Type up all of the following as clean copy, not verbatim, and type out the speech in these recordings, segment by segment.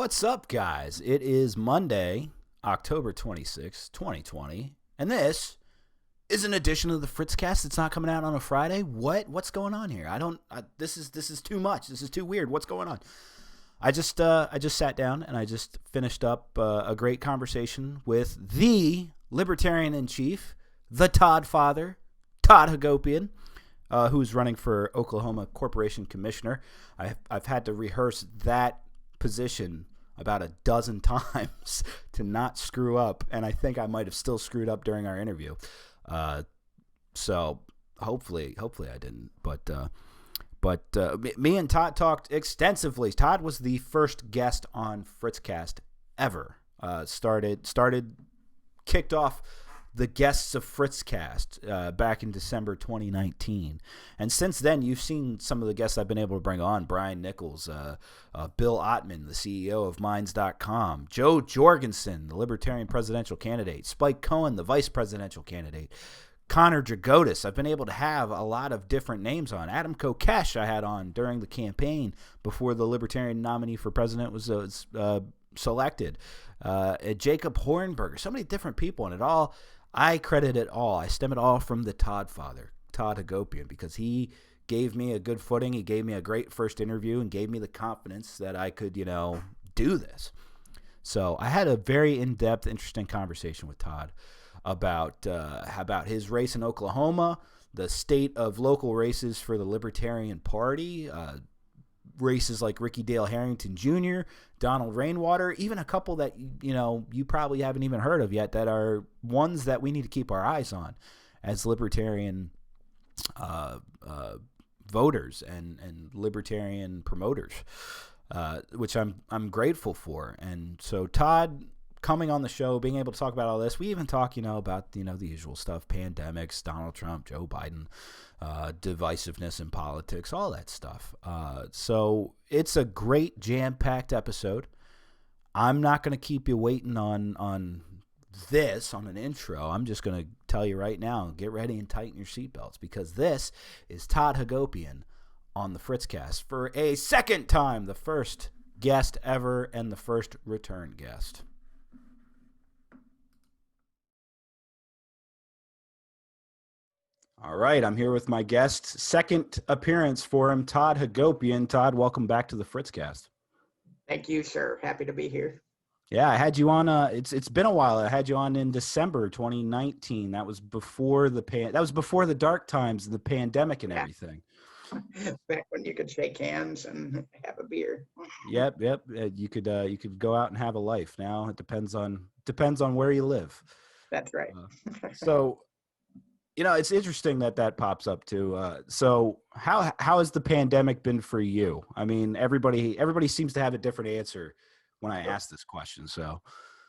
What's up, guys? It is Monday, October 26th, 2020, and this is an edition of the FritzCast. It's not coming out on a Friday. What's going on here? This is too much. This is too weird. What's going on? I just sat down and I just finished up a great conversation with the Libertarian-in-Chief, the Todd father, Todd Hagopian, who's running for Oklahoma Corporation Commissioner. I've had to rehearse that position about a dozen times to not screw up, and I think I might have still screwed up during our interview. So hopefully I didn't. But me and Todd talked extensively. Todd was the first guest on FritzCast ever. Kicked off the guests of FritzCast back in December 2019. And since then, you've seen some of the guests I've been able to bring on. Brian Nichols, Bill Ottman, the CEO of Minds.com, Joe Jorgensen, the Libertarian presidential candidate, Spike Cohen, the vice presidential candidate, Connor Dragotis. I've been able to have a lot of different names on. Adam Kokesh I had on during the campaign before the Libertarian nominee for president was selected. Jacob Hornberger, so many different people, and I credit it all. I stem it all from the Todd father, Todd Hagopian, because he gave me a good footing. He gave me a great first interview and gave me the confidence that I could, do this. So I had a very in-depth, interesting conversation with Todd about his race in Oklahoma, the state of local races for the Libertarian Party, races like Ricky Dale Harrington Jr., Donald Rainwater, even a couple that you probably haven't even heard of yet that are ones that we need to keep our eyes on as Libertarian voters and Libertarian promoters, which I'm grateful for. And so Todd coming on the show, being able to talk about all this, we even talk about the usual stuff: pandemics, Donald Trump, Joe Biden, divisiveness in politics, all that stuff. So it's a great jam-packed episode. I'm not going to keep you waiting on an intro. I'm just going to tell you right now, get ready and tighten your seatbelts, because this is Todd Hagopian on the FritzCast for a second time, the first guest ever and the first return guest. All right, I'm here with my guest. Second appearance for him, Todd Hagopian. Todd, welcome back to the FritzCast. Thank you, sir. Happy to be here. Yeah, I had you on. It's been a while. I had you on in December 2019. That was before the dark times of the pandemic and everything. Back when you could shake hands and have a beer. Yep. You could go out and have a life. Now it depends on where you live. That's right. So. It's interesting that pops up too. So how has the pandemic been for you? I mean, everybody seems to have a different answer when I ask this question. So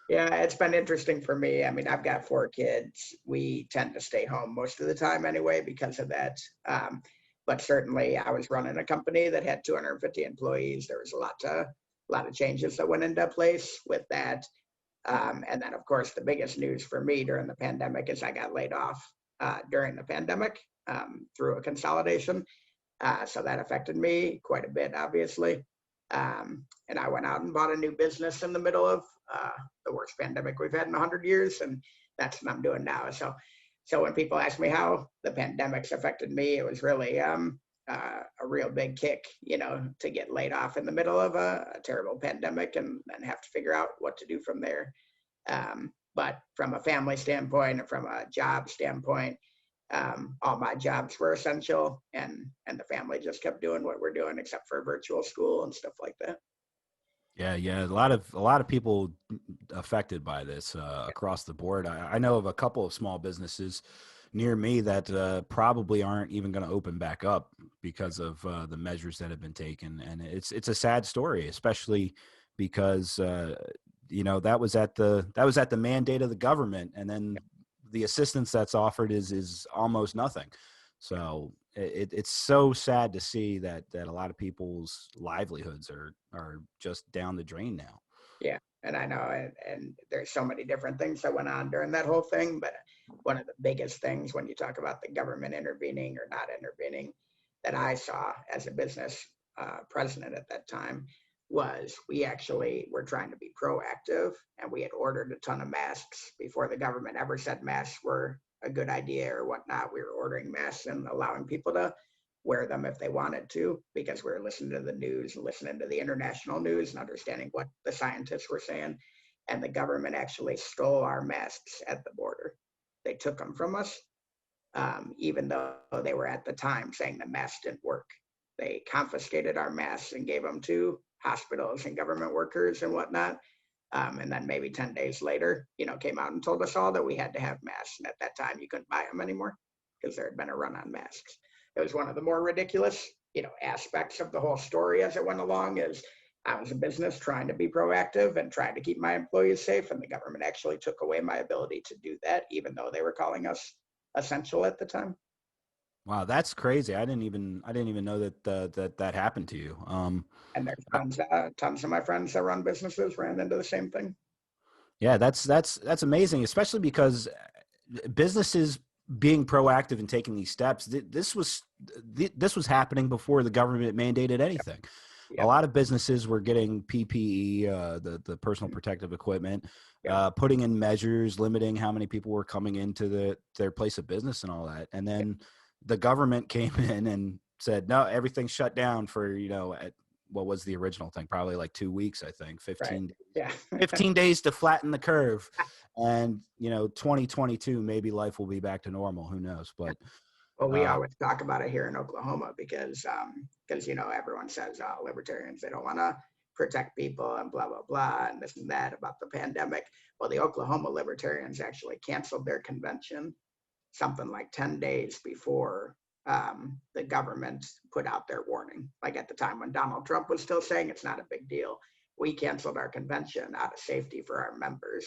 yeah, it's been interesting for me. I mean, I've got 4 kids. We tend to stay home most of the time anyway because of that. But certainly I was running a company that had 250 employees. There was a lot of changes that went into place with that. And then of course the biggest news for me during the pandemic is I got laid off during the pandemic through a consolidation. So that affected me quite a bit, obviously. And I went out and bought a new business in the middle of the worst pandemic we've had in 100 years. And that's what I'm doing now. So when people ask me how the pandemic's affected me, it was really a real big kick, to get laid off in the middle of a terrible pandemic and have to figure out what to do from there. But from a family standpoint and from a job standpoint, all my jobs were essential, and the family just kept doing what we're doing, except for virtual school and stuff like that. Yeah. A lot of people affected by this across the board. I know of a couple of small businesses near me that probably aren't even going to open back up because of the measures that have been taken, and it's a sad story, especially because that was at the mandate of the government, and then the assistance that's offered is almost nothing. So it's so sad to see that a lot of people's livelihoods are just down the drain now. Yeah, and I know, and there's so many different things that went on during that whole thing, but one of the biggest things when you talk about the government intervening or not intervening that I saw as a business president at that time was we actually were trying to be proactive, and we had ordered a ton of masks before the government ever said masks were a good idea or whatnot. We were ordering masks and allowing people to wear them if they wanted to, because we were listening to the news and listening to the international news and understanding what the scientists were saying. And the government actually stole our masks at the border. They took them from us, even though they were at the time saying the masks didn't work. They confiscated our masks and gave them to hospitals and government workers and whatnot. And then maybe 10 days later, came out and told us all that we had to have masks. And at that time, you couldn't buy them anymore because there had been a run on masks. It was one of the more ridiculous, aspects of the whole story as it went along. Is I was a business trying to be proactive and trying to keep my employees safe, and the government actually took away my ability to do that, even though they were calling us essential at the time. Wow, that's crazy. I didn't even know that happened to you. And there's tons of my friends that run businesses ran into the same thing. Yeah, that's amazing, especially because businesses being proactive and taking these steps. This was happening before the government mandated anything. Yep. A lot of businesses were getting PPE, the personal protective equipment, putting in measures, limiting how many people were coming into their place of business and all that. And then the government came in and said, no, everything's shut down for, at what was the original thing? Probably like 2 weeks, I think, 15, right. 15 days to flatten the curve. And, 2022, maybe life will be back to normal. Who knows? But well, we always talk about it here in Oklahoma because everyone says libertarians, they don't want to protect people and blah, blah, blah, and this and that about the pandemic. Well, the Oklahoma libertarians actually canceled their convention something like 10 days before the government put out their warning. Like at the time when Donald Trump was still saying it's not a big deal, we canceled our convention out of safety for our members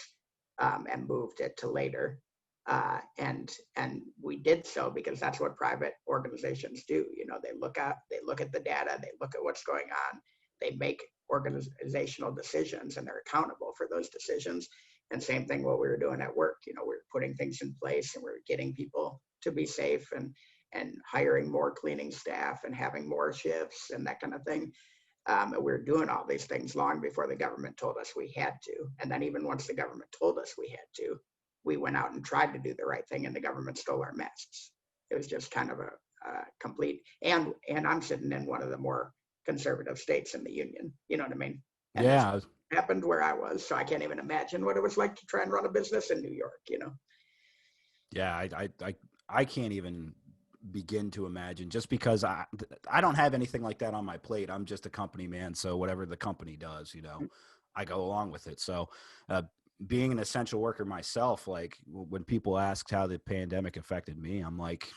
and moved it to later. And we did so because that's what private organizations do. They look at the data, they look at what's going on, they make organizational decisions, and they're accountable for those decisions. And same thing what we were doing at work. We're putting things in place, and we're getting people to be safe and hiring more cleaning staff and having more shifts and that kind of thing. And we were doing all these things long before the government told us we had to. And then even once the government told us we had to, we went out and tried to do the right thing, and the government stole our masks. It was just kind of a complete, and I'm sitting in one of the more conservative states in the union. You know what I mean? And yeah. Happened where I was, so I can't even imagine what it was like to try and run a business in New York. Yeah, I can't even begin to imagine, just because I don't have anything like that on my plate. I'm just a company man, so whatever the company does, I go along with it. So being an essential worker myself, like when people ask how the pandemic affected me, I'm like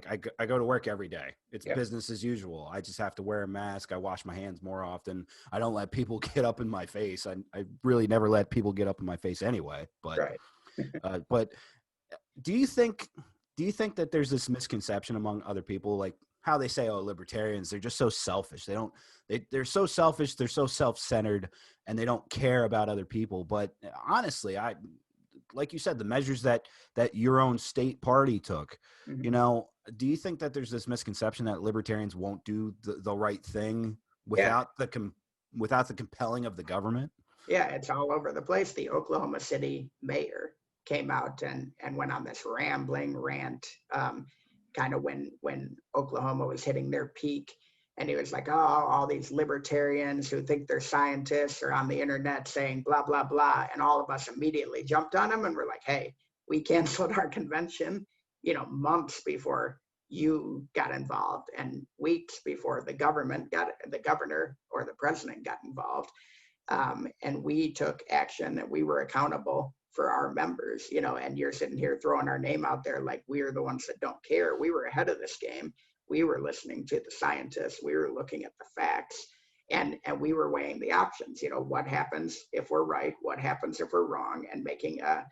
I go to work every day. It's business as usual. I just have to wear a mask. I wash my hands more often. I don't let people get up in my face. I really never let people get up in my face anyway. But right. But do you think that there's this misconception among other people, like how they say, oh, libertarians, they're just so selfish. They're so selfish. They're so self-centered, and they don't care about other people. But honestly, like you said, the measures that your own state party took, Mm-hmm. Do you think that there's this misconception that libertarians won't do the right thing without the compelling of the government? Yeah, it's all over the place. The Oklahoma City mayor came out and went on this rambling rant, kind of when Oklahoma was hitting their peak. And he was like, oh, all these libertarians who think they're scientists are on the internet saying blah, blah, blah. And all of us immediately jumped on him and we're like, hey, we canceled our convention, months before you got involved and weeks before the governor or the president got involved. And we took action, and we were accountable for our members, and you're sitting here throwing our name out there like we're the ones that don't care. We were ahead of this game. We were listening to the scientists. We were looking at the facts, and we were weighing the options. What happens if we're right? What happens if we're wrong? And making a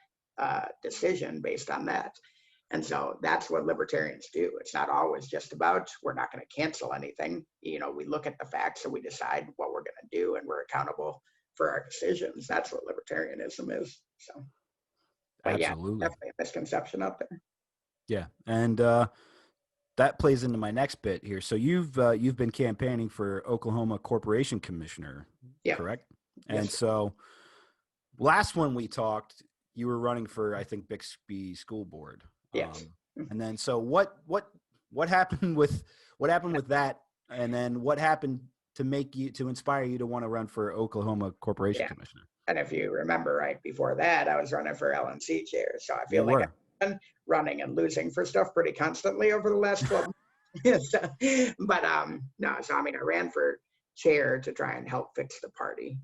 decision based on that. And so that's what libertarians do. It's not always just about, we're not going to cancel anything. We look at the facts and we decide what we're going to do, and we're accountable for our decisions. That's what libertarianism is. So, but absolutely. yeah, definitely a misconception out there. Yeah. And that plays into my next bit here. So you've been campaigning for Oklahoma Corporation Commissioner, Yeah. correct? Yes, And sir. so last when we talked, you were running for, I think, Bixby School Board. Yes. And then so what happened with that? And then what happened to inspire you to want to run for Oklahoma Corporation Yeah. Commissioner? And if you remember right before that, I was running for LNC chair. So I feel You like were. I've been running and losing for stuff pretty constantly over the last 12 months. But no, so I mean, I ran for chair to try and help fix the party.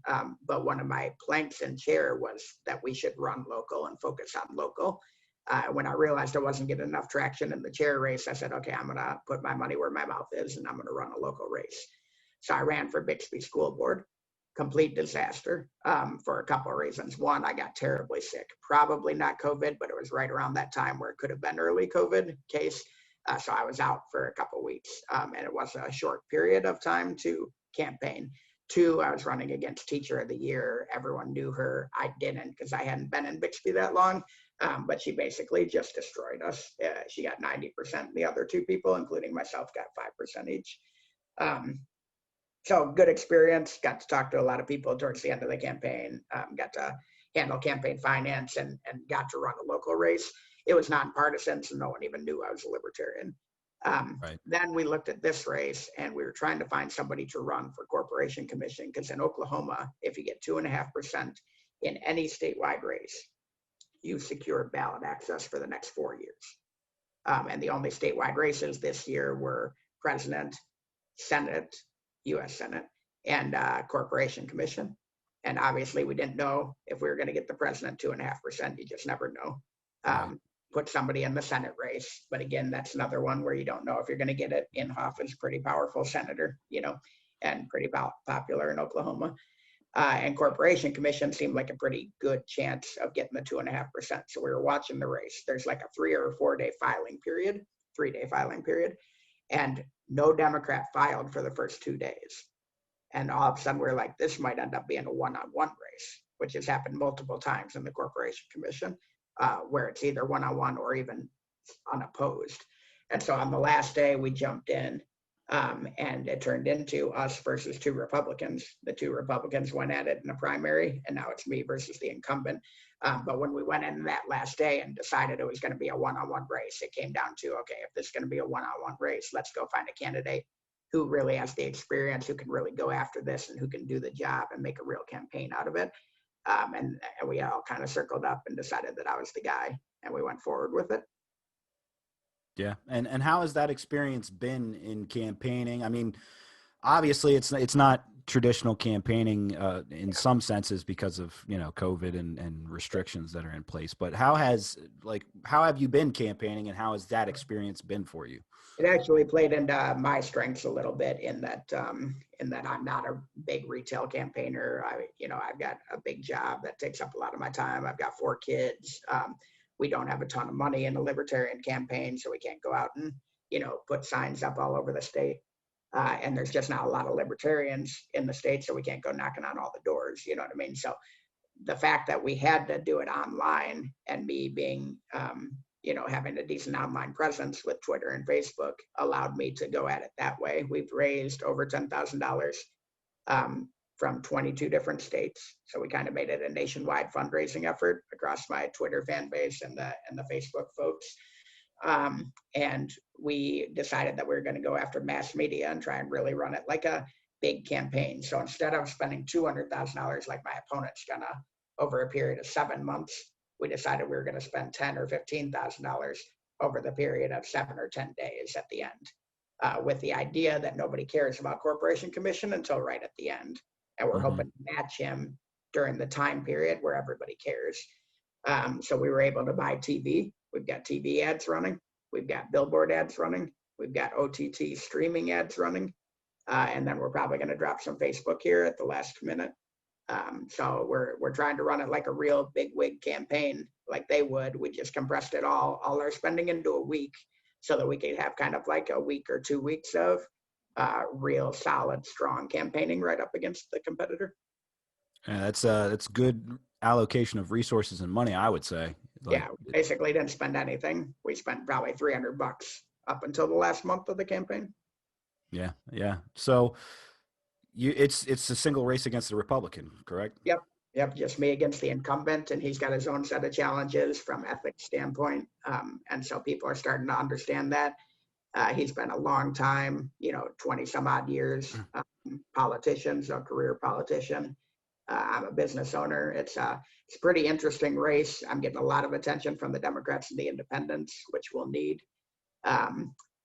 But one of my planks in chair was that we should run local and focus on local. When I realized I wasn't getting enough traction in the chair race, I said, okay, I'm going to put my money where my mouth is and I'm going to run a local race. So I ran for Bixby School Board. Complete disaster for a couple of reasons. One, I got terribly sick. Probably not COVID, but it was right around that time where it could have been early COVID case. So I was out for a couple of weeks, and it was a short period of time to campaign. Two, I was running against Teacher of the Year. Everyone knew her. I didn't because I hadn't been in Bixby that long, but she basically just destroyed us. She got 90%. The other two people, including myself, got 5% each. So good experience, got to talk to a lot of people towards the end of the campaign, got to handle campaign finance and got to run a local race. It was nonpartisan, so no one even knew I was a libertarian. Right. Then we looked at this race and we were trying to find somebody to run for Corporation Commission because in Oklahoma, if you get 2.5% in any statewide race, you secure ballot access for the next 4 years. And the only statewide races this year were President, Senate, U.S. Senate, and Corporation Commission. And obviously, we didn't know if we were going to get the president 2.5%. You just never know. Right. Put somebody in the Senate race. But again, that's another one where you don't know if you're going to get it. Inhofe is a pretty powerful senator, and pretty popular in Oklahoma. And Corporation Commission seemed like a pretty good chance of getting the 2.5%. So we were watching the race. There's like a 3 or 4 day filing period, 3-day filing period. And no Democrat filed for the first 2 days. And all of a sudden, we're like, this might end up being a one-on-one race, which has happened multiple times in the Corporation Commission, where it's either one-on-one or even unopposed. And so on the last day, we jumped in, and it turned into us versus 2 Republicans. The 2 Republicans went at it in a primary, and now it's me versus the incumbent. But when we went in that last day and decided it was going to be a one-on-one race, it came down to, okay, if this is going to be a one-on-one race, let's go find a candidate who really has the experience, who can really go after this and who can do the job and make a real campaign out of it. And we all kind of circled up and decided that I was the guy, and we went forward with it. Yeah. And how has that experience been in campaigning? I mean, obviously it's not traditional campaigning in some senses because of, COVID and restrictions that are in place, but how have you been campaigning and how has that experience been for you? It actually played into my strengths a little bit in that I'm not a big retail campaigner. I've got a big job that takes up a lot of my time. I've got 4 kids. We don't have a ton of money in the libertarian campaign, so we can't go out and, put signs up all over the state. And there's just not a lot of libertarians in the state, so we can't go knocking on all the doors, you know what I mean? So the fact that we had to do it online and me being, having a decent online presence with Twitter and Facebook allowed me to go at it that way. We've raised over $10,000 from 22 different states. So we kind of made it a nationwide fundraising effort across my Twitter fan base and the Facebook folks. And we decided that we were going to go after mass media and try and really run it like a big campaign. So instead of spending $200,000 like my opponent's gonna over a period of 7 months, we decided we were going to spend $10,000 or $15,000 over the period of 7 or 10 days at the end, with the idea that nobody cares about Corporation Commission until right at the end. And we're hoping to match him during the time period where everybody cares. So we were able to buy TV. We've got TV ads running. We've got billboard ads running. We've got OTT streaming ads running. And then we're probably going to drop some Facebook here at the last minute. So we're trying to run it like a real big wig campaign like they would. We just compressed it all our spending into a week so that we could have kind of like a week or 2 weeks of real solid, strong campaigning right up against the competitor. Yeah, that's good allocation of resources and money, I would say. Yeah, basically didn't spend anything. We spent probably $300 up until the last month of the campaign. Yeah. Yeah. So it's a single race against the Republican, correct? Yep. Yep. Just me against the incumbent. And he's got his own set of challenges from ethics standpoint. And so people are starting to understand that. He's been a long time, 20 some odd years, politician, so career politician. I'm a business owner. It's a pretty interesting race. I'm getting a lot of attention from the Democrats and the independents, which we'll need.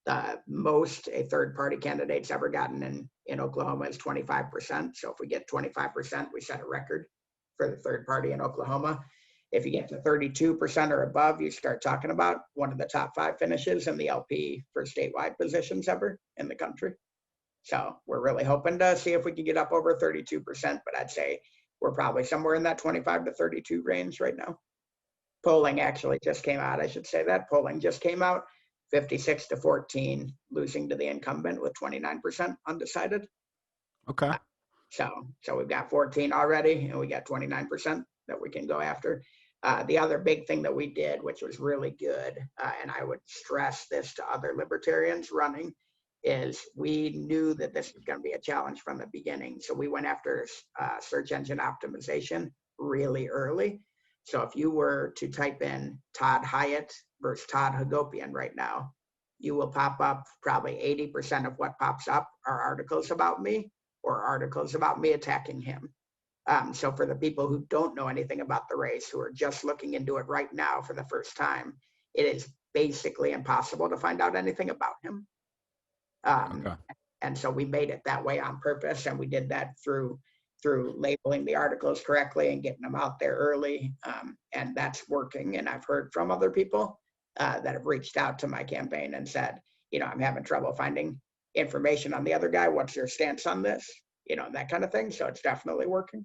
The most a third party candidate's ever gotten in Oklahoma is 25%. So if we get 25%, we set a record for the third party in Oklahoma. If you get to 32% or above, you start talking about one of the top 5 finishes in the LP for statewide positions ever in the country. So we're really hoping to see if we can get up over 32%, but I'd say we're probably somewhere in that 25 to 32 range right now. Polling actually just came out. I should say that polling just came out, 56 to 14, losing to the incumbent with 29% undecided. Okay. So we've got 14 already, and we got 29% that we can go after. The other big thing that we did, which was really good, and I would stress this to other libertarians running, is we knew that this was going to be a challenge from the beginning. So we went after search engine optimization really early. So if you were to type in Todd Hyatt versus Todd Hagopian right now, you will pop up probably 80% of what pops up are articles about me or articles about me attacking him. So for the people who don't know anything about the race, who are just looking into it right now for the first time, it is basically impossible to find out anything about him. Okay. And so we made it that way on purpose, and we did that through labeling the articles correctly and getting them out there early, and that's working. And I've heard from other people that have reached out to my campaign and said, I'm having trouble finding information on the other guy. What's your stance on this? That kind of thing. So it's definitely working.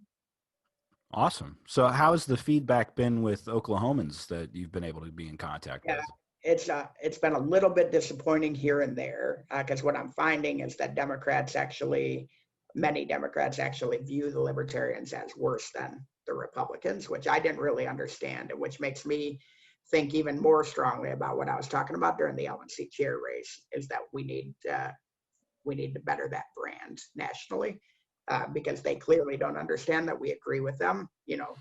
Awesome. So how's the feedback been with Oklahomans that you've been able to be in contact with? It's been a little bit disappointing here and there, because what I'm finding is that many Democrats actually view the Libertarians as worse than the Republicans, which I didn't really understand, and which makes me think even more strongly about what I was talking about during the LNC chair race, is that we need to better that brand nationally, because they clearly don't understand that we agree with them,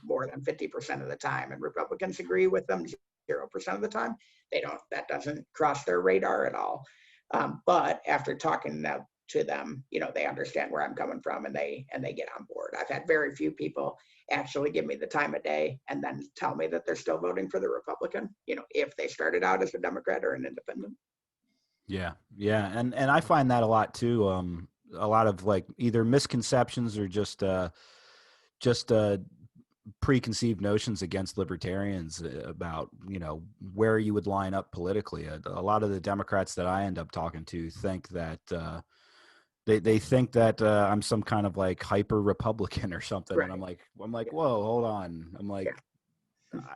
more than 50% of the time, and Republicans agree with them 0% of the time. That doesn't cross their radar at all. But after talking to them, they understand where I'm coming from, and they get on board. I've had very few people actually give me the time of day and then tell me that they're still voting for the Republican, if they started out as a Democrat or an independent. Yeah. And I find that a lot too. A lot of like either misconceptions or just preconceived notions against libertarians about, where you would line up politically. A lot of the Democrats that I end up talking to think that they think that I'm some kind of like hyper Republican or something. Right. And I'm like, whoa, hold on. I'm like,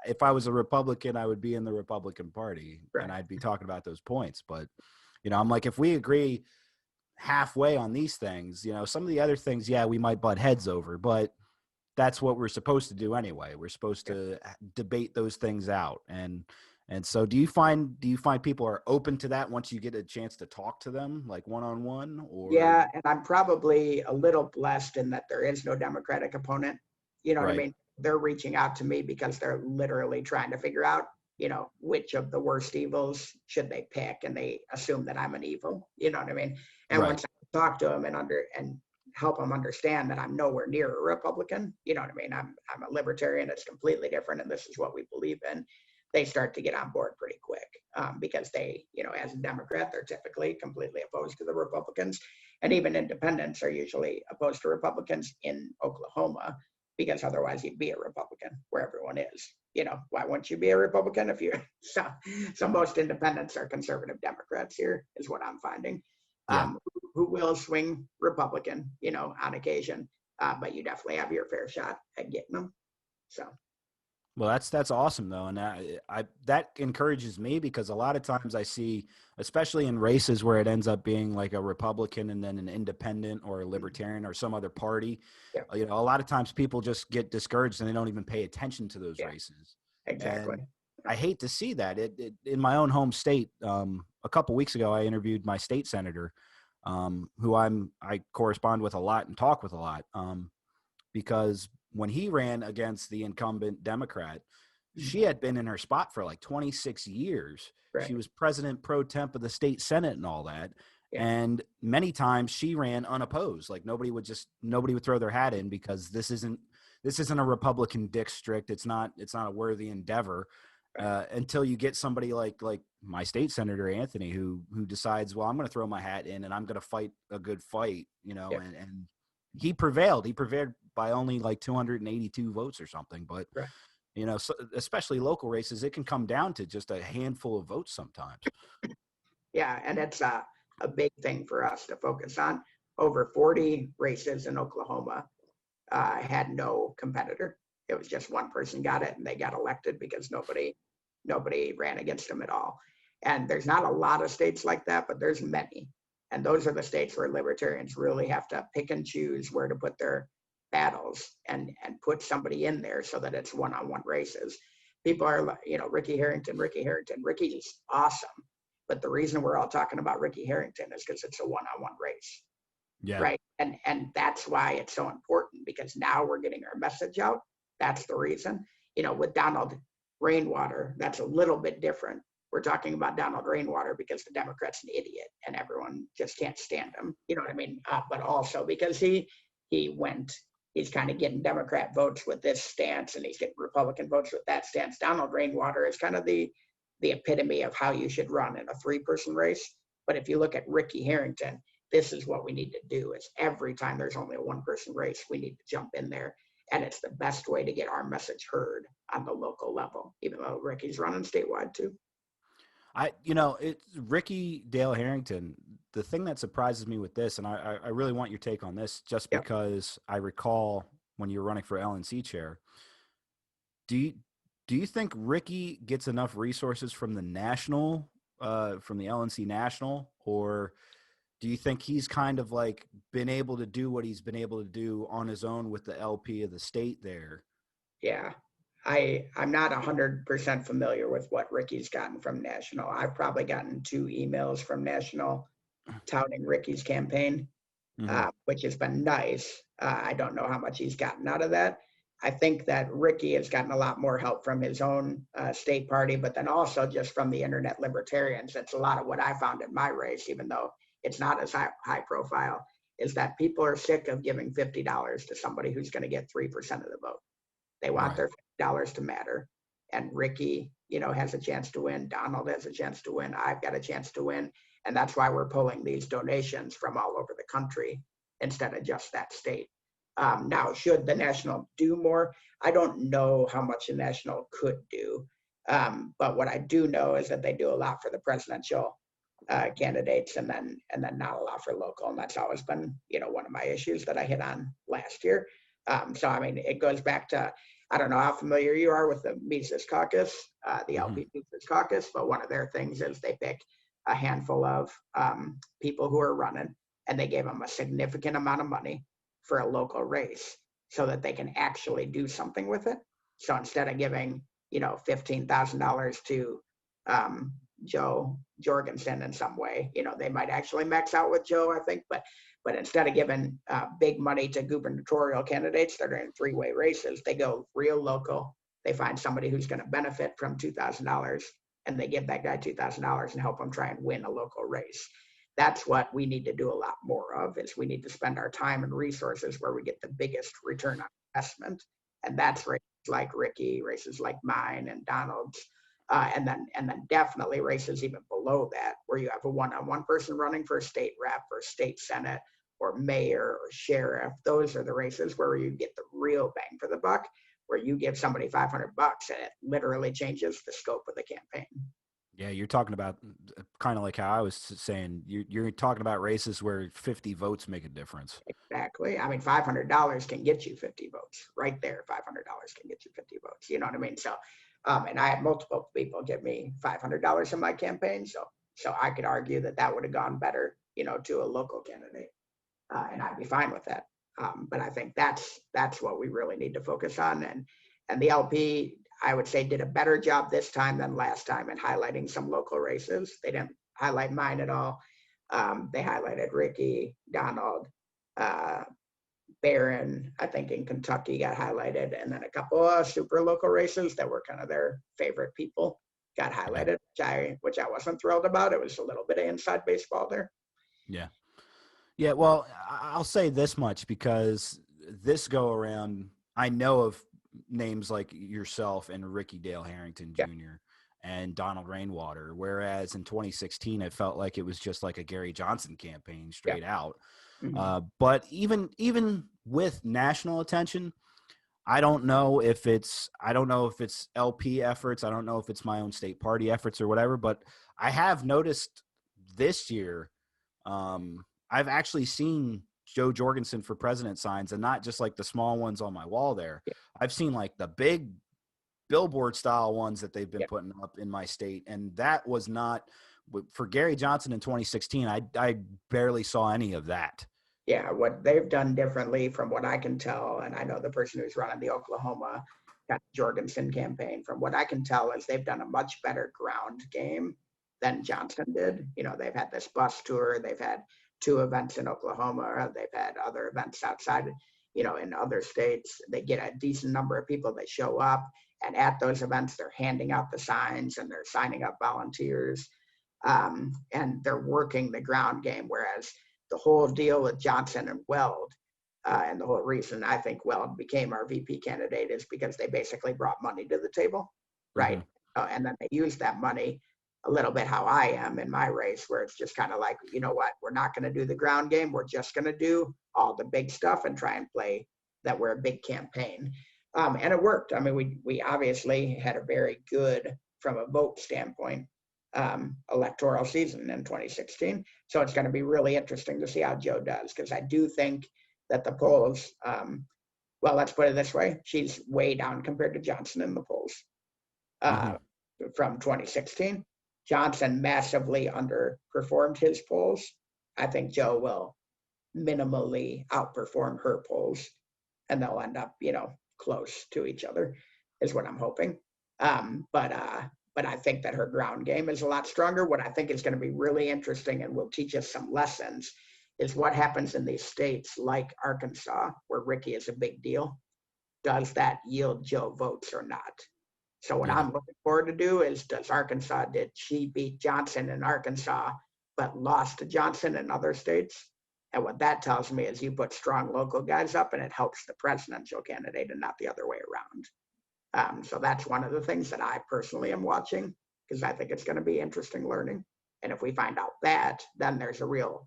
if I was a Republican, I would be in the Republican Party, right, and I'd be talking about those points. But, I'm like, if we agree halfway on these things, some of the other things, we might butt heads over, but that's what we're supposed to do anyway. We're supposed to debate those things out. And so do you find people are open to that once you get a chance to talk to them, like one-on-one? Or yeah, and I'm probably a little blessed in that there is no Democratic opponent. You know what I mean? They're reaching out to me because they're literally trying to figure out, which of the worst evils should they pick, and they assume that I'm an evil. You know what I mean? And once I talk to them and help them understand that I'm nowhere near a Republican, you know what I mean? I'm a libertarian. It's completely different, and this is what we believe in. They start to get on board pretty quick, because they, as a Democrat, they're typically completely opposed to the Republicans, and even independents are usually opposed to Republicans in Oklahoma, because otherwise you'd be a Republican where everyone is. Why wouldn't you be a Republican if you? So most independents are conservative Democrats here, is what I'm finding. Who will swing Republican, on occasion, but you definitely have your fair shot at getting them. So. Well, that's awesome though, and that encourages me, because a lot of times I see, especially in races where it ends up being like a Republican and then an independent or a Libertarian or some other party, a lot of times people just get discouraged and they don't even pay attention to those races. Exactly. And I hate to see that. It in my own home state, a couple weeks ago, I interviewed my state senator, who I correspond with a lot and talk with a lot, because when he ran against the incumbent Democrat, she had been in her spot for like 26 years. Right. She was president pro temp of the state Senate and all that. Yeah. And many times she ran unopposed. Like nobody would throw their hat in, because this isn't a Republican district. It's not a worthy endeavor, until you get somebody like my state senator, Anthony, who decides, well, I'm going to throw my hat in and I'm going to fight a good fight, and he prevailed. He prevailed by only like 282 votes or something. But, so especially local races, it can come down to just a handful of votes sometimes. Yeah, and it's a big thing for us to focus on. Over 40 races in Oklahoma had no competitor. It was just one person got it, and they got elected because nobody ran against them at all. And there's not a lot of states like that, but there's many. And those are the states where libertarians really have to pick and choose where to put their battles and put somebody in there so that it's one-on-one races. People are, Ricky Harrington. Ricky's awesome. But the reason we're all talking about Ricky Harrington is because it's a one-on-one race. Yeah. Right. And that's why it's so important, because now we're getting our message out. That's the reason. With Donald Rainwater, that's a little bit different. We're talking about Donald Rainwater because the Democrat's an idiot and everyone just can't stand him. You know what I mean? But also because he's kind of getting Democrat votes with this stance, and he's getting Republican votes with that stance. Donald Rainwater is kind of the epitome of how you should run in a 3-person race. But if you look at Ricky Harrington, this is what we need to do. Is every time there's only a 1-person race, we need to jump in there. And it's the best way to get our message heard on the local level, even though Ricky's running statewide too. It's Ricky Dale Harrington. The thing that surprises me with this, and I really want your take on this, just because I recall when you were running for LNC chair, do you think Ricky gets enough resources from the national, from the LNC national, or do you think he's kind of like been able to do what he's been able to do on his own with the LP of the state there? Yeah, I'm not 100% familiar with what Ricky's gotten from national. I've probably gotten 2 emails from national touting Ricky's campaign, which has been nice. I don't know how much he's gotten out of that. I think that Ricky has gotten a lot more help from his own state party, but then also just from the internet libertarians. That's a lot of what I found in my race, even though it's not as high profile, is that people are sick of giving $50 to somebody who's going to get 3% of the vote. They want their $50 to matter. And Ricky, has a chance to win. Donald has a chance to win. I've got a chance to win. And that's why we're pulling these donations from all over the country instead of just that state. Now, should the national do more? I don't know how much the national could do. But what I do know is that they do a lot for the presidential candidates, and then not a lot for local. And that's always been, one of my issues that I hit on last year. So, I mean, it goes back to, I don't know how familiar you are with the Mises Caucus, the LP Mises Caucus, but one of their things is they pick a handful of people who are running, and they gave them a significant amount of money for a local race so that they can actually do something with it. So instead of giving, $15,000 to Joe Jorgensen in some way, they might actually max out with Joe, I think, but instead of giving big money to gubernatorial candidates that are in 3-way races, they go real local. They find somebody who's going to benefit from $2,000, and they give that guy $2,000 and help him try and win a local race. That's what we need to do a lot more of, is we need to spend our time and resources where we get the biggest return on investment. And that's races like Ricky, races like mine and Donald's, and then definitely races even below that, where you have a one-on-one person running for a state rep or state senate or mayor or sheriff. Those are the races where you get the real bang for the buck, where you give somebody $500 and it literally changes the scope of the campaign. Yeah, you're talking about kind of like how I was saying, you're talking about races where 50 votes make a difference. Exactly. I mean, $500 can get you 50 votes right there. $500 can get you 50 votes. You know what I mean? So, and I had multiple people give me $500 in my campaign. So I could argue that would have gone better, to a local candidate. And I'd be fine with that. But I think that's what we really need to focus on. And the LP, I would say, did a better job this time than last time in highlighting some local races. They didn't highlight mine at all. They highlighted Ricky, Donald, Barron, I think in Kentucky got highlighted, and then a couple of super local races that were kind of their favorite people got highlighted, which I wasn't thrilled about. It was a little bit of inside baseball there. Yeah. Yeah, well, I'll say this much, because this go around, I know of names like yourself and Ricky Dale Harrington Jr. and Donald Rainwater, whereas in 2016, it felt like it was just like a Gary Johnson campaign straight out. Mm-hmm. But even with national attention, I don't know if it's LP efforts. I don't know if it's my own state party efforts or whatever, but I have noticed this year, I've actually seen Joe Jorgensen for president signs, and not just like the small ones on my wall there. Yeah. I've seen like the big billboard style ones that they've been Yeah. putting up in my state. And that was not for Gary Johnson in 2016. I barely saw any of that. Yeah, what they've done differently from what I can tell, and I know the person who's running the Oklahoma Jorgensen campaign, from what I can tell, is they've done a much better ground game than Johnson did. You know, they've had this bus tour, they've had 2 events in Oklahoma, they've had other events outside, you know, in other states. They get a decent number of people, they show up, and at those events, they're handing out the signs and they're signing up volunteers, and they're working the ground game, whereas the whole deal with Johnson and Weld, and the whole reason I think Weld became our VP candidate is because they basically brought money to the table, right? Mm-hmm. And then they used that money a little bit how I am in my race, where it's just kind of like, you know what, we're not going to do the ground game. We're just going to do all the big stuff and try and play that we're a big campaign. And it worked. I mean, we obviously had a very good, from a vote standpoint, electoral season in 2016. So it's going to be really interesting to see how Joe does, because I do think that the polls, well, let's put it this way, she's way down compared to Johnson in the polls from 2016. Johnson massively underperformed his polls. I think Joe will minimally outperform her polls, and they'll end up, you know, close to each other, is what I'm hoping. But I think that her ground game is a lot stronger. What I think is going to be really interesting and will teach us some lessons is what happens in these states like Arkansas, where Ricky is a big deal. Does that yield Joe votes or not? So what I'm looking forward to do is, did she beat Johnson in Arkansas, but lost to Johnson in other states? And what that tells me is you put strong local guys up and it helps the presidential candidate and not the other way around. So that's one of the things that I personally am watching, because I think it's going to be interesting learning. And if we find out that, then there's a real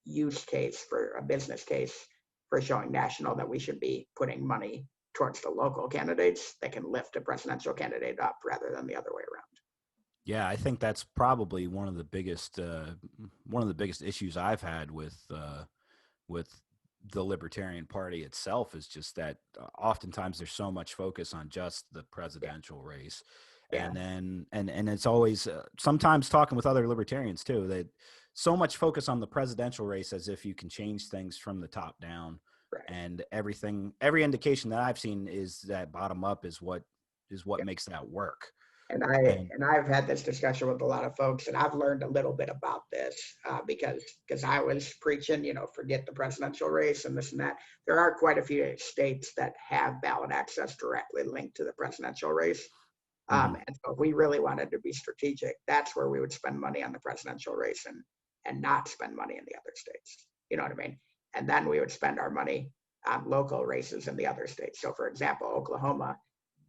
use case, for a business case for showing national that we should be putting money towards the local candidates that can lift a presidential candidate up rather than the other way around. Yeah, I think that's probably one of the biggest issues I've had with the Libertarian Party itself, is just that oftentimes there's so much focus on just the presidential race. Yeah. And then and it's always sometimes talking with other libertarians too, that so much focus on the presidential race as if you can change things from the top down. Right. And every indication that I've seen is that bottom up is what makes that work. And I've had this discussion with a lot of folks, and I've learned a little bit about this because I was preaching, you know, forget the presidential race and this and that. There are quite a few states that have ballot access directly linked to the presidential race. And so if we really wanted to be strategic, that's where we would spend money on the presidential race and not spend money in the other states. You know what I mean? And then we would spend our money on local races in the other states. So for example, Oklahoma,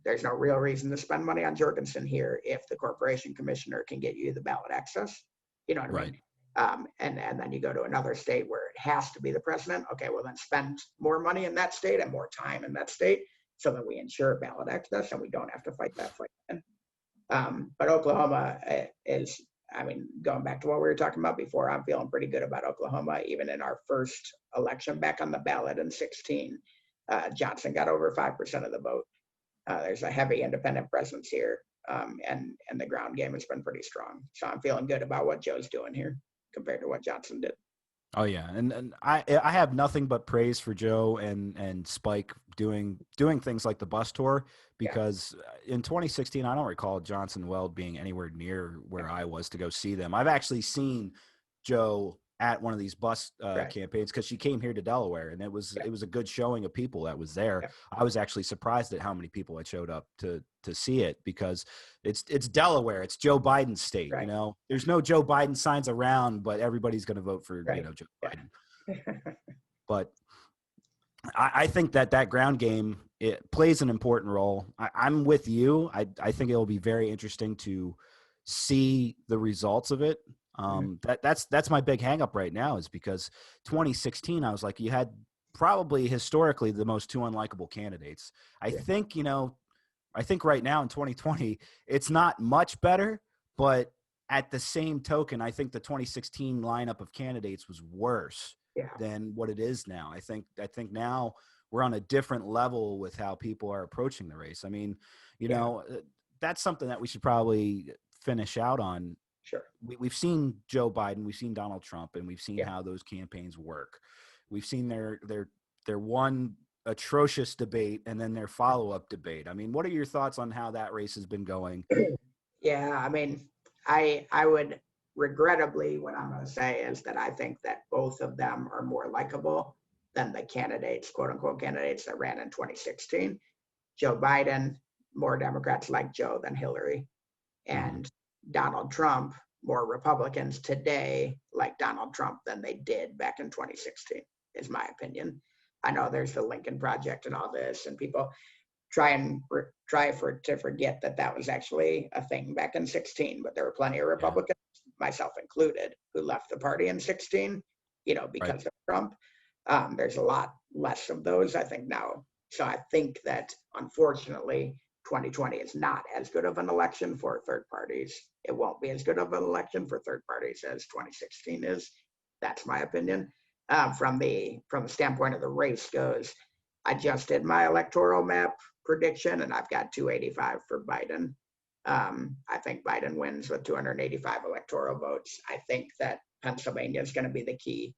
there's no real reason to spend money on Jorgensen here if the corporation commissioner can get you the ballot access. You know what I mean? And then you go to another state where it has to be the president. Okay, well then spend more money in that state and more time in that state so that we ensure ballot access and we don't have to fight that fight. But Oklahoma is, I mean, going back to what we were talking about before, I'm feeling pretty good about Oklahoma. Even in our first election back on the ballot in 2016, Johnson got over 5% of the vote. There's a heavy independent presence here, and the ground game has been pretty strong. So I'm feeling good about what Joe's doing here compared to what Johnson did. Oh yeah, and I have nothing but praise for Joe and Spike doing things like the bus tour, Yeah, because in 2016 I don't recall Johnson Weld being anywhere near where I was to go see them. I've actually seen Joe at one of these bus right. campaigns because she came here to Delaware, and Yeah, it was a good showing of people that was there. yeah, I was actually surprised at how many people had showed up to see it, because it's Delaware, it's Joe Biden's state. You right, know, there's no Joe Biden signs around, but everybody's going to vote for right. Joe Yeah, Biden. But I think that ground game, it plays an important role. I'm with you. I think it will be very interesting to see the results of it. mhm, That's my big hang up right now, is because 2016 I was like, you had probably historically the most two unlikable candidates. I yeah, think, I think right now in 2020 it's not much better, but at the same token, I think the 2016 lineup of candidates was worse yeah, than what it is now. I think now we're on a different level with how people are approaching the race. I mean, yeah. that's something that we should probably finish out on. Sure. We've seen Joe Biden, we've seen Donald Trump, and we've seen Yeah. how those campaigns work. We've seen their one atrocious debate and then their follow-up debate. I mean, what are your thoughts on how that race has been going? Yeah, I mean, I would regrettably, what I'm going to say is that I think that both of them are more likable than the candidates, quote unquote candidates that ran in 2016. Joe Biden, more Democrats like Joe than Hillary, Mhm. and Donald Trump, more Republicans today like Donald Trump than they did back in 2016, is my opinion. I know there's the Lincoln Project and all this, and people try to forget that that was actually a thing back in 16, but there were plenty of Yeah. Republicans, myself included, who left the party in 16, Right. because of Trump. There's a lot less of those, I think, now. So I think that unfortunately 2020 is not as good of an election for third parties. It won't be as good of an election for third parties as 2016 is. That's my opinion. From the standpoint of the race goes, I just did my electoral map prediction, and I've got 285 for Biden. I think Biden wins with 285 electoral votes. I think that Pennsylvania is going to be the key.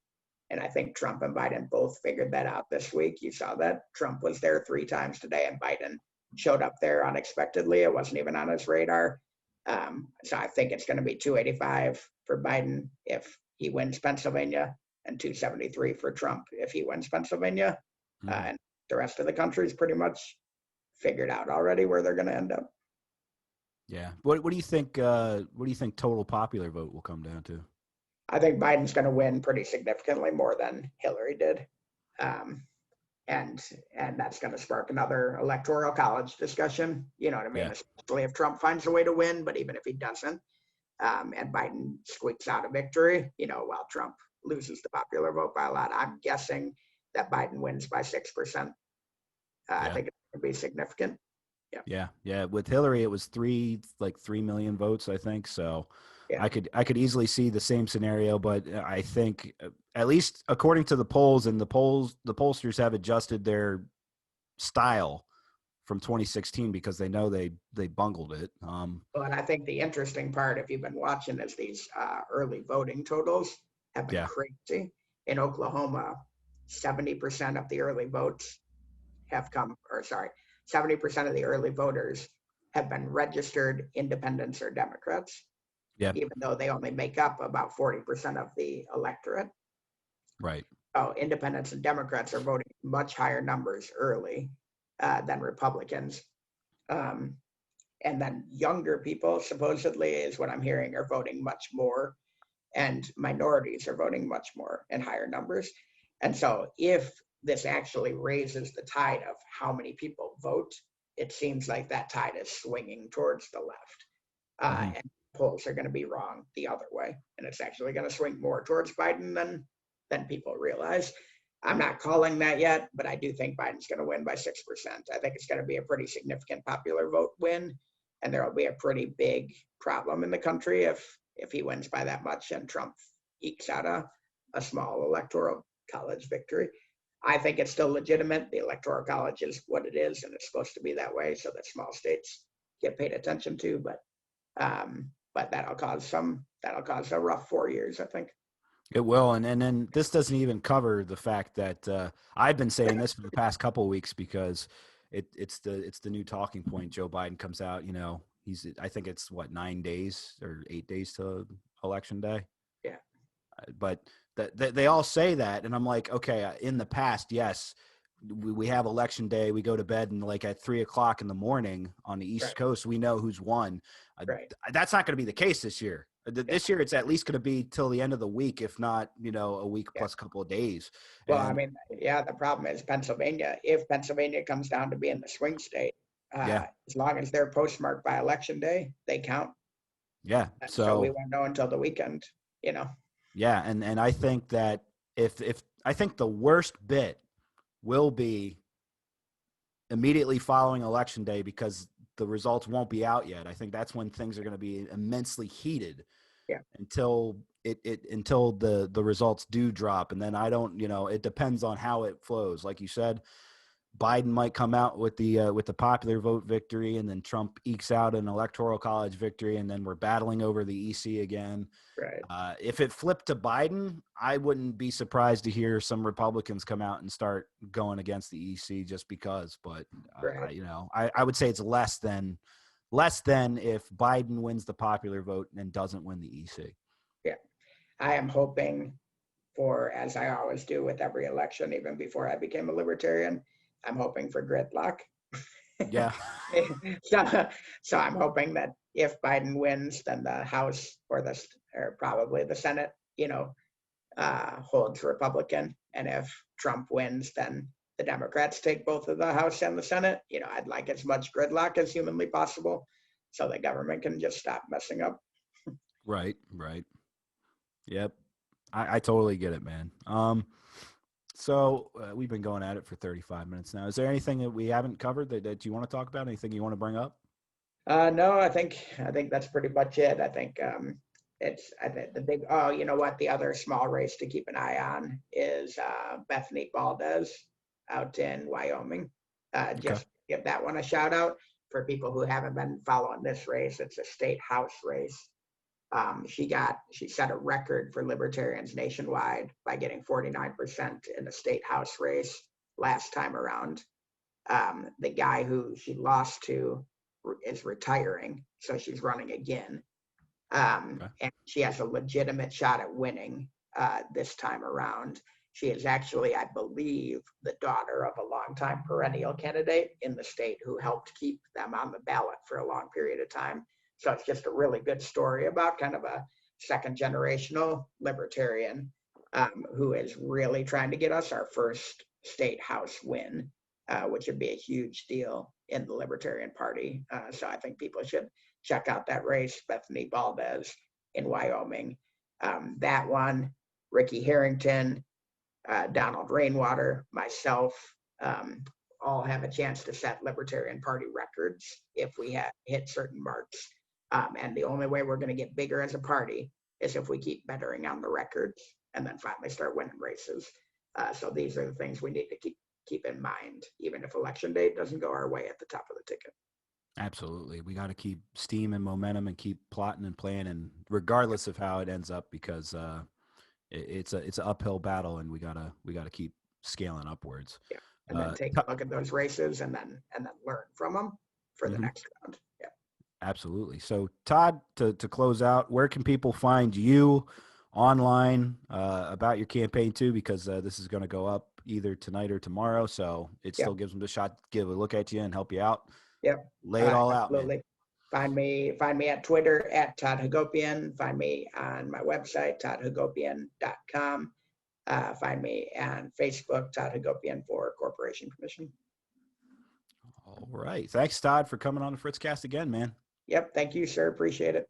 And I think Trump and Biden both figured that out this week. You saw that Trump was there 3 times today, and Biden showed up there unexpectedly. It wasn't even on his radar. So I think it's going to be 285 for Biden if he wins Pennsylvania, and 273 for Trump if he wins Pennsylvania. Mhm. And the rest of the country is pretty much figured out already where they're going to end up. Yeah. What do you think? What do you think total popular vote will come down to? I think Biden's going to win pretty significantly more than Hillary did. Um, and that's going to spark another electoral college discussion. You know what I mean? Yeah. Especially if Trump finds a way to win, but even if he doesn't, and Biden squeaks out a victory, while Trump loses the popular vote by a lot, I'm guessing that Biden wins by 6%. I Yeah. think it's going to be significant. Yeah, Yeah. With Hillary, it was 3 million votes, I think. So yeah, I could easily see the same scenario, but I think at least according to the polls, and the pollsters have adjusted their style from 2016 because they know they bungled it. But I think the interesting part, if you've been watching, is these early voting totals have been Yeah. crazy. In Oklahoma, 70% of the early votes have come, or sorry, 70% of the early voters have been registered independents or Democrats, Yeah. even though they only make up about 40% of the electorate. Right. So independents and Democrats are voting much higher numbers early than Republicans. Um, and then younger people, supposedly, is what I'm hearing, are voting much more, and minorities are voting much more in higher numbers. And so if this actually raises the tide of how many people vote, it seems like that tide is swinging towards the left. Hmm. And polls are going to be wrong the other way. And it's actually going to swing more towards Biden than people realize. I'm not calling that yet, but I do think Biden's going to win by 6%. I think it's going to be a pretty significant popular vote win. And there will be a pretty big problem in the country if he wins by that much and Trump ekes out a small electoral college victory. I think it's still legitimate. The electoral college is what it is, and it's supposed to be that way so that small states get paid attention to. But that'll cause a rough 4 years, I think. It will, and then this doesn't even cover the fact that I've been saying this for the past couple of weeks because it's the new talking point. Joe Biden comes out, I think it's what 9 days or 8 days to election day, Yeah, but they all say that, and I'm like, okay, in the past, yes, we have election day, we go to bed and like at 3 o'clock in the morning on the East right, Coast, we know who's won. right. That's not going to be the case this year. Yeah. This year, it's at least going to be till the end of the week, if not, a week Yeah. plus a couple of days. Well, I And mean, yeah, the problem is Pennsylvania. If Pennsylvania comes down to being the swing state, yeah, as long as they're postmarked by election day, they count. yeah. So we So won't know until the weekend, you know. yeah, and I think that if I think the worst bit will be immediately following election day because the results won't be out yet. I think that's when things are going to be immensely heated Yeah, until until the results do drop. And then I don't, it depends on how it flows. Like you said, Biden might come out with the popular vote victory, and then Trump ekes out an electoral college victory, and then we're battling over the EC again. right. If it flipped to Biden, I wouldn't be surprised to hear some Republicans come out and start going against the EC just because. But Right. I would say it's less than if Biden wins the popular vote and doesn't win the EC. Yeah. I am hoping for, as I always do with every election, even before I became a libertarian, I'm hoping for gridlock. Yeah. So I'm hoping that if Biden wins, then the House or probably the Senate, holds Republican. And if Trump wins, then the Democrats take both of the House and the Senate. I'd like as much gridlock as humanly possible so the government can just stop messing up. Right. Yep. I totally get it, man. So we've been going at it for 35 minutes now. Is there anything that we haven't covered that you want to talk about? Anything you want to bring up? No, I think that's pretty much it. I think I think the big, oh, you know what? The other small race to keep an eye on is Bethany Valdez out in Wyoming. Okay. Just give that one a shout out for people who haven't been following this race. It's a state house race. She set a record for libertarians nationwide by getting 49% in the state house race last time around. The guy who she lost to is retiring, so she's running again. Okay. And she has a legitimate shot at winning this time around. She is actually, I believe, the daughter of a longtime perennial candidate in the state who helped keep them on the ballot for a long period of time. So it's just a really good story about kind of a second generational libertarian who is really trying to get us our first state house win, which would be a huge deal in the Libertarian Party. So I think people should check out that race, Bethany Valdez in Wyoming. That one, Ricky Harrington, Donald Rainwater, myself, all have a chance to set Libertarian Party records if we hit certain marks. And the only way we're going to get bigger as a party is if we keep bettering on the records and then finally start winning races. So these are the things we need to keep in mind, even if election day doesn't go our way at the top of the ticket. Absolutely. We got to keep steam and momentum and keep plotting and planning, regardless of how it ends up, because it's an uphill battle, and we gotta keep scaling upwards. Yeah, and then take a look at those races and then learn from them for the next round. Yeah. Absolutely. So, Todd, to close out, where can people find you online about your campaign too? Because this is going to go up either tonight or tomorrow, so it still gives them the shot to give a look at you and help you out. Yep. Lay it all out, absolutely. Man. Find me at Twitter at Todd Hagopian. Find me on my website, toddhagopian.com. Find me on Facebook, Todd Hagopian for Corporation Permission. All right. Thanks, Todd, for coming on the FritzCast again, man. Yep. Thank you, sir. Appreciate it.